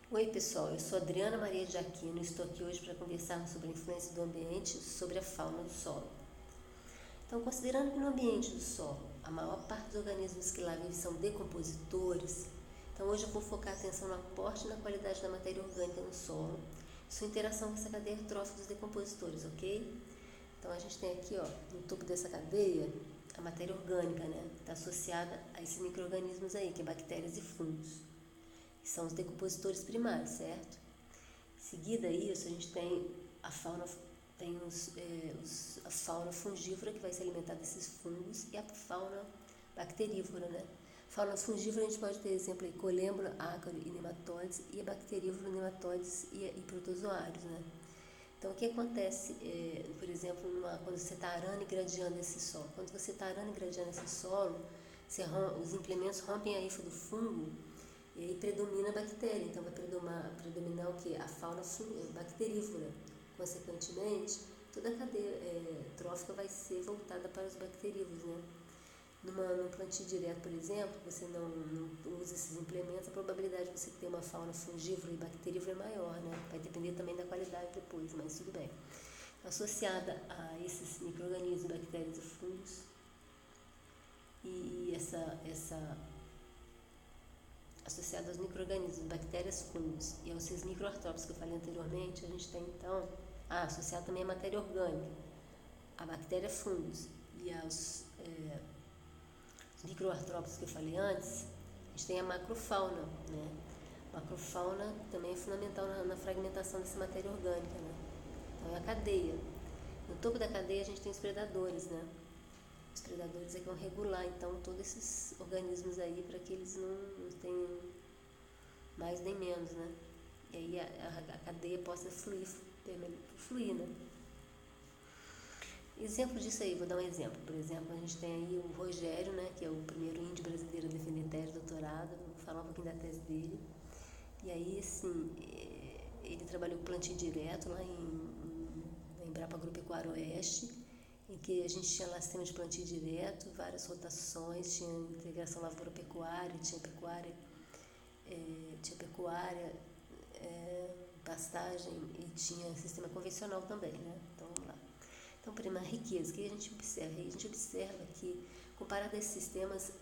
Oi pessoal, eu sou Adriana Maria de Aquino e estou aqui hoje para conversarmos sobre a influência do ambiente sobre a fauna do solo. Então, considerando que no ambiente do solo a maior parte dos organismos que lá vivem são decompositores, então hoje eu vou focar a atenção no aporte e na qualidade da matéria orgânica no solo e sua interação com essa cadeia trófica dos decompositores, ok? Então a gente tem aqui, no topo dessa cadeia, a matéria orgânica, né? Está associada a esses micro-organismos aí, que é bactérias e fungos. São os decompositores primários, certo? Em seguida a isso, a gente tem a fauna, tem a fauna fungívora, que vai se alimentar desses fungos, e a fauna bacterívola, né? Fauna fungívora, a gente pode ter exemplo aí, colêmbora, ácaro e nematóides, e a bacterívola, nematóides e protozoários, né? Então, o que acontece, por exemplo, quando você está arando e gradeando esse solo? Quando você está arando e gradeando esse solo, os implementos rompem a hifa do fungo e aí predomina a bactéria. Então, vai predominar o quê? A fauna bacterívola. Consequentemente, toda a cadeia trófica vai ser voltada para os bacterívoros, né? Num plantio direto, por exemplo, você não usa esses implementos, a probabilidade de você ter uma fauna fungívora e bacterívola é maior, né? Vai depender também da qualidade depois, mas tudo bem. Associada a esses micro-organismos, bactérias e fungos, e associada aos micro-organismos, bactérias, fungos e aos seus microartrópodes que eu falei anteriormente, a gente tem então, associado também a matéria orgânica, a bactéria, fungos e aos microartrópodes que eu falei antes, a gente tem a macrofauna, né? Macrofauna também é fundamental na fragmentação dessa matéria orgânica, né? Então é a cadeia. No topo da cadeia a gente tem os predadores, né? Os predadores é que vão regular então todos esses organismos aí para que eles não tenham mais nem menos, né? E aí a cadeia possa fluir, né? Exemplo disso aí, vou dar um exemplo. Por exemplo, a gente tem aí o Rogério, né, que é o primeiro índio brasileiro a defender tese de doutorado. Vou falar um pouquinho da tese dele. E aí, assim, ele trabalhou com plantio direto lá em Embrapa Agropecuária Oeste, em que a gente tinha lá sistema de plantio direto, várias rotações, tinha integração lavoura-pecuária, tinha pecuária, pastagem e tinha sistema convencional também, né? Então, vamos lá. Então, primeira riqueza, o que a gente observa? A gente observa que, comparado a esses sistemas,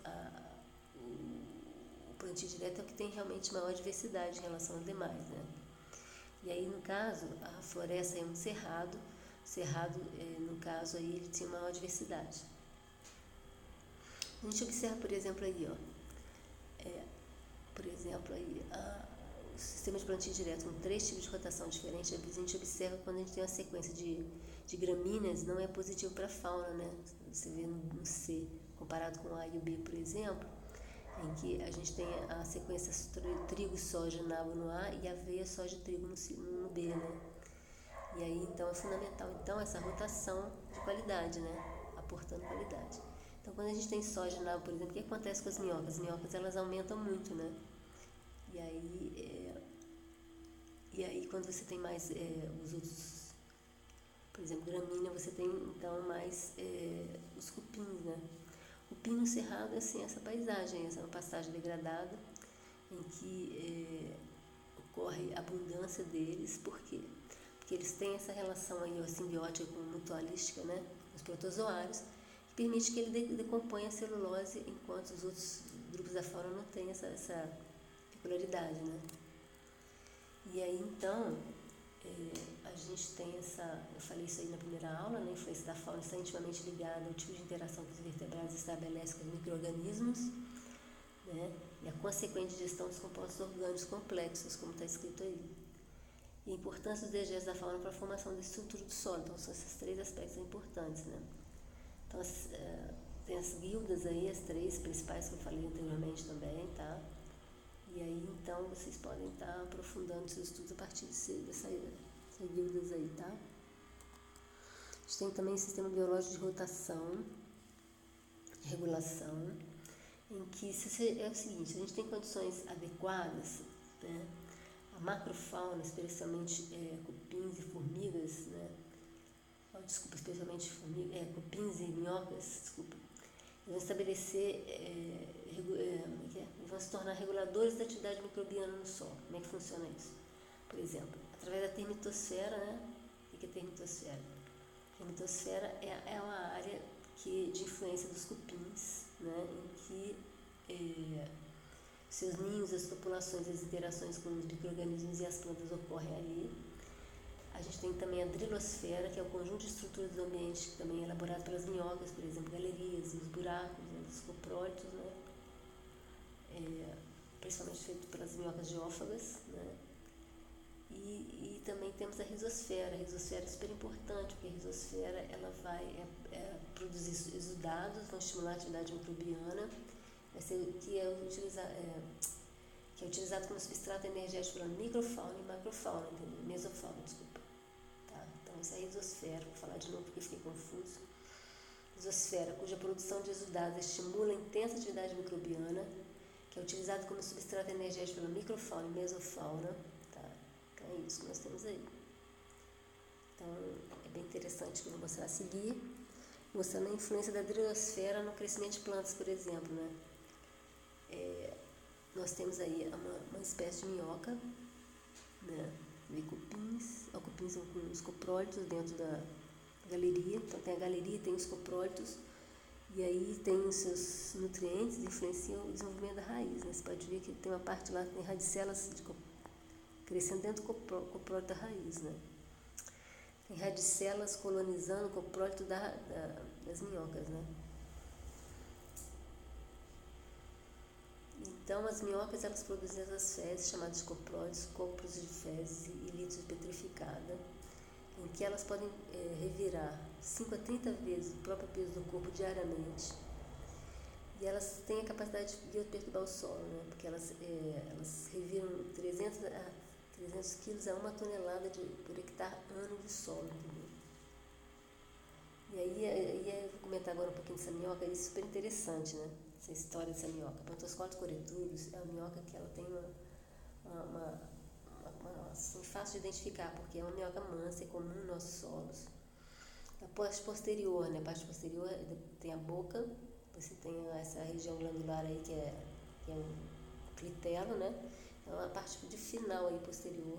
o plantio direto é o que tem realmente maior diversidade em relação aos demais, né? E aí, no caso, a floresta é um cerrado, no caso, aí ele tinha maior diversidade. A gente observa, por exemplo, aí, o sistema de plantio direto com 3 tipos de rotação diferentes, a gente observa quando a gente tem uma sequência de gramíneas, não é positivo para a fauna, né? Você vê no C, comparado com A e o B, por exemplo, em que a gente tem a sequência trigo, soja, nabo no A e aveia, soja e trigo no B, né? E aí, então, é fundamental, então, essa rotação de qualidade, né? Aportando qualidade. Então, quando a gente tem soja, nabo, por exemplo, o que acontece com as minhocas? As minhocas, elas aumentam muito, né? E aí quando você tem mais os outros, por exemplo, gramínea, você tem então mais os cupins, né? O pino cerrado é assim, essa paisagem, essa é uma pastagem degradada em que ocorre a abundância deles, por quê? Porque eles têm essa relação aí, simbiótica com mutualística, né? Os protozoários, que permite que ele decomponha a celulose, enquanto os outros grupos da fauna não têm essa peculiaridade, né? E aí, então, a gente tem eu falei isso aí na primeira aula, né? A influência da fauna está intimamente ligada ao tipo de interação que os vertebrados estabelecem com os micro-organismos, né? E a consequente gestão dos compostos orgânicos complexos, como está escrito aí. E a importância dos dejetos da fauna para a formação da estrutura do solo. Então, são esses 3 aspectos importantes, né? Então, tem as guildas aí, as 3 principais que eu falei anteriormente também, tá? E aí, então, vocês podem estar aprofundando seus estudos a partir dessas guildas aí, tá? A gente tem também o sistema biológico de rotação, de regulação, em que é o seguinte, se a gente tem condições adequadas, né? A macrofauna, especialmente cupins e formigas, né? Especialmente cupins e minhocas, vão estabelecer, vão se tornar reguladores da atividade microbiana no solo. Como é que funciona isso? Por exemplo, através da termitosfera, né? O que é termitosfera? A termitosfera é uma área de influência dos cupins, né? Em que seus ninhos, as populações, as interações com os micro-organismos e as plantas ocorrem ali. A gente tem também a drilosfera, que é o conjunto de estruturas do ambiente, que também é elaborado pelas minhocas, por exemplo, galerias, os buracos, os coprólitos, né? Principalmente feito pelas minhocas geófagas, né? E também temos a risosfera. A risosfera é super importante, porque a risosfera ela vai produzir exudados, vão estimular a atividade microbiana, que é utilizado como substrato energético pela microfauna e macrofauna, entendeu? Mesofauna, desculpa. Tá? Então, isso é a risosfera. Vou falar de novo porque fiquei confuso. Risosfera, cuja produção de exudados estimula a intensa atividade microbiana, que é utilizado como substrato energético pela microfauna e mesofauna. Tá? Então, é isso que nós temos aí. Então, é bem interessante que eu vou mostrar a seguir, mostrando a influência da drilosfera no crescimento de plantas, por exemplo, né? Nós temos aí uma espécie de minhoca, né? De cupins. Os cupins são com os coprólitos dentro da galeria. Então tem a galeria, tem os coprólitos, e aí tem os seus nutrientes que influenciam o desenvolvimento da raiz, né? Você pode ver que tem uma parte lá que tem radicelas crescendo dentro do coprólito da raiz, né? Tem radicelas colonizando o coprólito das minhocas, né? Então, as minhocas, elas produzem essas fezes, chamadas de coprólitos, copros de fezes e litos de petrificada, em que elas podem revirar 5 a 30 vezes o próprio peso do corpo diariamente. E elas têm a capacidade de perturbar o solo, né? Porque elas reviram 300 quilos a 1 tonelada por hectare ano de solo, entendeu? E aí eu vou comentar agora um pouquinho dessa minhoca, é super interessante, né? Essa história dessa minhoca. A Pontoscotes coretulus é uma minhoca que ela tem assim, fácil de identificar, porque é uma minhoca mansa, é comum nos nossos solos. A parte posterior, né? A parte posterior tem a boca, você tem essa região glandular aí que é um clitelo, né? Então a parte de final aí posterior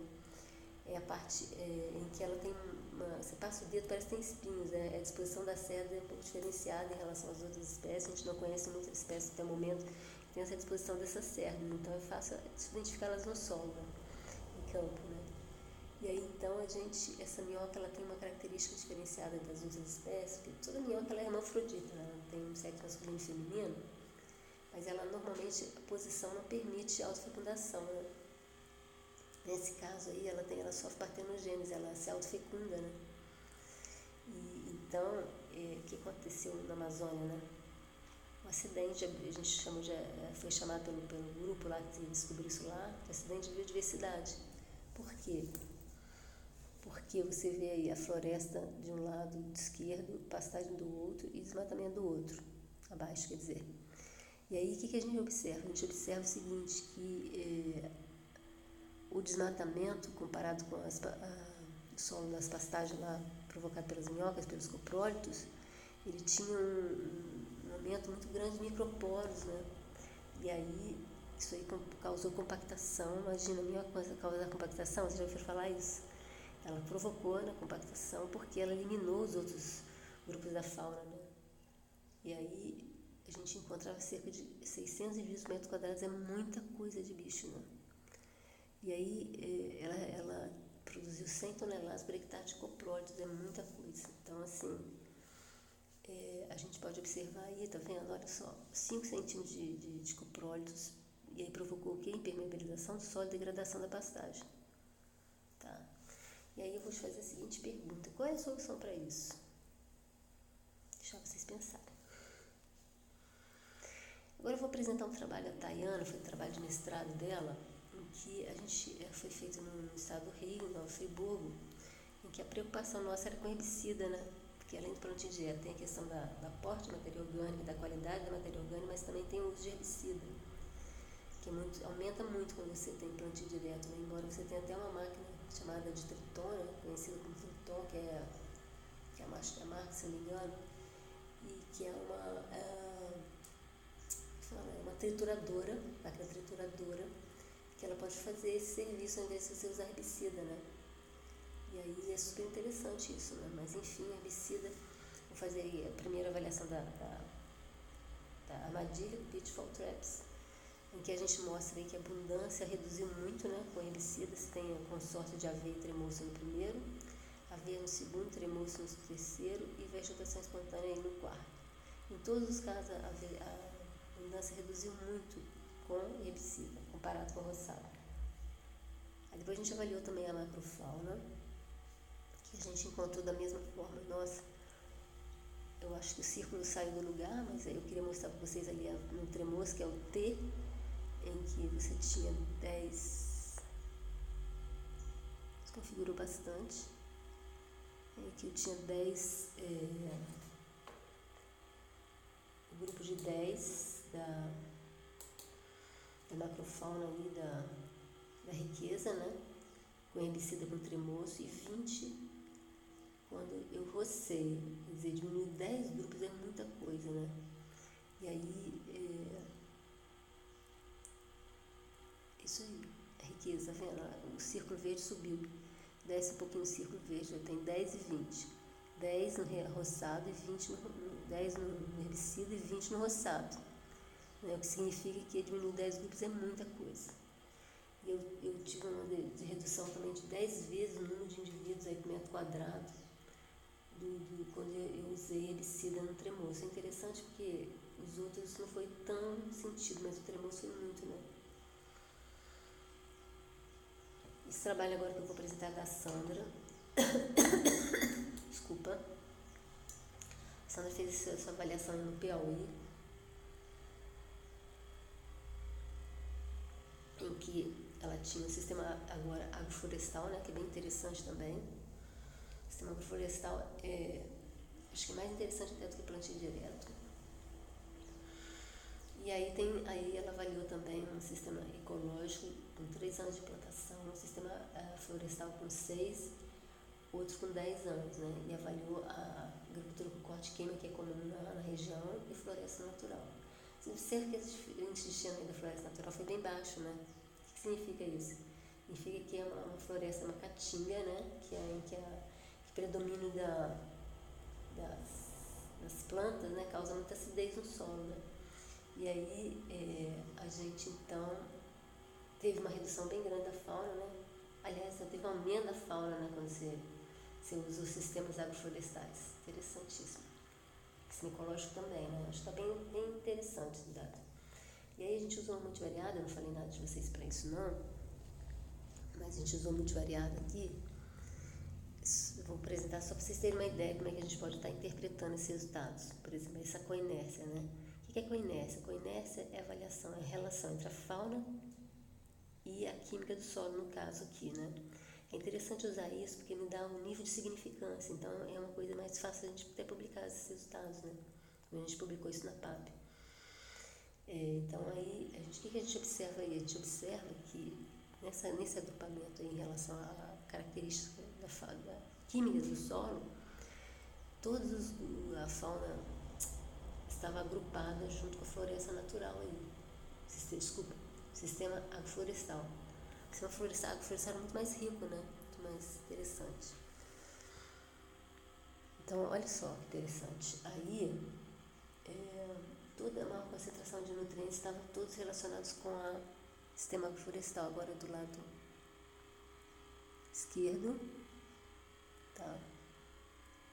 é a parte em que ela tem você passa o dedo, parece que tem espinhos, né? A disposição da cerda é um pouco diferenciada em relação às outras espécies. A gente não conhece muitas espécies até o momento que tem essa disposição dessas cerdas, então é fácil identificá-las no solo, né? Em campo, né? E aí então essa minhoca ela tem uma característica diferenciada das outras espécies, porque toda minhoca ela é hermafrodita, né? Ela tem um sexo masculino e feminino, mas ela normalmente a posição não permite autofecundação, né? Nesse caso aí, ela sofre partenogênese, ela se autofecunda, né? Então, o que aconteceu na Amazônia, né? Um acidente, a gente foi chamado pelo grupo lá que descobriu isso lá, de acidente de biodiversidade. Por quê? Porque você vê aí a floresta de um lado esquerdo, pastagem do outro e desmatamento do outro, abaixo, quer dizer. E aí, o que a gente observa? A gente observa o seguinte, que o desmatamento, comparado com o solo das pastagens lá provocado pelas minhocas, pelos coprólitos, ele tinha um aumento muito grande de microporos, né? E aí, isso aí causou compactação. Imagina, a minhoca causar compactação, você já ouviu falar isso? Ela provocou a compactação porque ela eliminou os outros grupos da fauna, né? E aí, a gente encontrava cerca de 620 metros quadrados, é muita coisa de bicho, né? E aí ela produziu 100 toneladas por hectare de coprólitos, é muita coisa. Então, assim, a gente pode observar aí, tá vendo? Olha só, 5 centímetros de coprólitos, e aí provocou o quê? Impermeabilização do solo e degradação da pastagem. Tá? E aí eu vou te fazer a seguinte pergunta: qual é a solução para isso? Deixar vocês pensarem. Agora eu vou apresentar um trabalho da Tayana, foi um trabalho de mestrado dela, que foi feito no estado do Rio, em Nova Friburgo, em que a preocupação nossa era com herbicida, né? Porque além do plantio direto tem a questão da aporte de matéria orgânica, da qualidade da matéria orgânica, mas também tem o uso de herbicida, que aumenta muito quando você tem plantio direto, né? Embora você tenha até uma máquina chamada de Triton, né? Conhecida como Triton, que é a marca, se não me engano, e que é Ela é uma trituradora, máquina trituradora, que ela pode fazer esse serviço ao invés de você usar herbicida, né? E aí é super interessante isso, né? Mas enfim, herbicida, vou fazer aí a primeira avaliação da armadilha, Pitfall Traps, em que a gente mostra aí que a abundância reduziu muito, né? Com herbicida, você tem o consórcio de aveia e tremoço no primeiro, aveia no segundo, tremoço no terceiro e vegetação espontânea aí no quarto. Em todos os casos, a abundância reduziu muito com herbicida, comparado com a roçada. Aí depois a gente avaliou também a macrofauna, que a gente encontrou da mesma forma. Nossa, eu acho que o círculo saiu do lugar, mas aí eu queria mostrar para vocês ali no tremoço, que é o T, em que você tinha 10, desconfigurou bastante, em que eu tinha 10, o grupo de 10 da macrofauna ali, da riqueza, né? Com herbicida com tremoço, e 20 quando eu rocei. Quer dizer, diminuir 10 grupos é muita coisa, né? E aí, isso aí, a riqueza, tá vendo? O círculo verde subiu, desce um pouquinho o círculo verde, já tem 10 e 20. 10 no roçado e 20 10 no herbicida e 20 no roçado. Né? O que significa que diminuir 10 grupos é muita coisa. E eu tive uma de redução também de 10 vezes o número de indivíduos aí por metro quadrado quando eu usei herbicida no tremoço. É interessante porque os outros não foi tão sentido, mas o tremoço foi muito, né? Esse trabalho agora que eu vou apresentar é da Sandra. Desculpa. A Sandra fez essa avaliação no Piauí, em que ela tinha um sistema agora agroflorestal, né, que é bem interessante também. O sistema agroflorestal acho que é mais interessante até do que plantio direto. E aí ela avaliou também um sistema ecológico com 3 anos de plantação, um sistema florestal com 6, outro com 10 anos, né? E avaliou a agricultura com corte químico, que é comum na região, e floresta natural. Você observa que esse índice de chama da floresta natural foi bem baixo, né? O que significa isso? Significa que é uma floresta, uma caatinga, né? Que predomínio das plantas, né? Causa muita acidez no solo, né? E aí a gente então teve uma redução bem grande da fauna, né? Aliás, teve um aumento da fauna, né? Quando você usa os sistemas agroflorestais. Interessantíssimo. Sistema ecológico também, né? Acho que está bem interessante esse dado. E aí a gente usou multivariado, eu não falei nada de vocês para isso não, mas a gente usou multivariado aqui. Eu vou apresentar só para vocês terem uma ideia de como é que a gente pode estar interpretando esses resultados. Por exemplo, essa coinércia, né? O que é coinércia? Coinércia é a avaliação, é a relação entre a fauna e a química do solo, no caso aqui, né? É interessante usar isso porque me dá um nível de significância, então é uma coisa mais fácil a gente até publicar esses resultados, né? A gente publicou isso na PAP. Então aí, o que a gente observa aí? A gente observa que nesse agrupamento aí, em relação à característica da química do solo, a fauna estava agrupada junto com a floresta natural aí. Sistema agroflorestal. O sistema agroflorestal é muito mais rico, né? Muito mais interessante. Então, olha só que interessante. Aí, toda a maior concentração de nutrientes estavam todos relacionados com o sistema agroflorestal. Agora, do lado esquerdo, tá?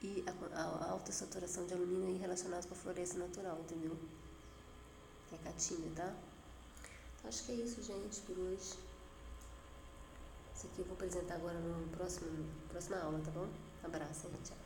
E a alta saturação de alumínio aí relacionada com a floresta natural, entendeu? Que é a caatinga, tá? Então, acho que é isso, gente, por hoje. Isso aqui eu vou apresentar agora no próxima aula, tá bom? Abraço, tchau.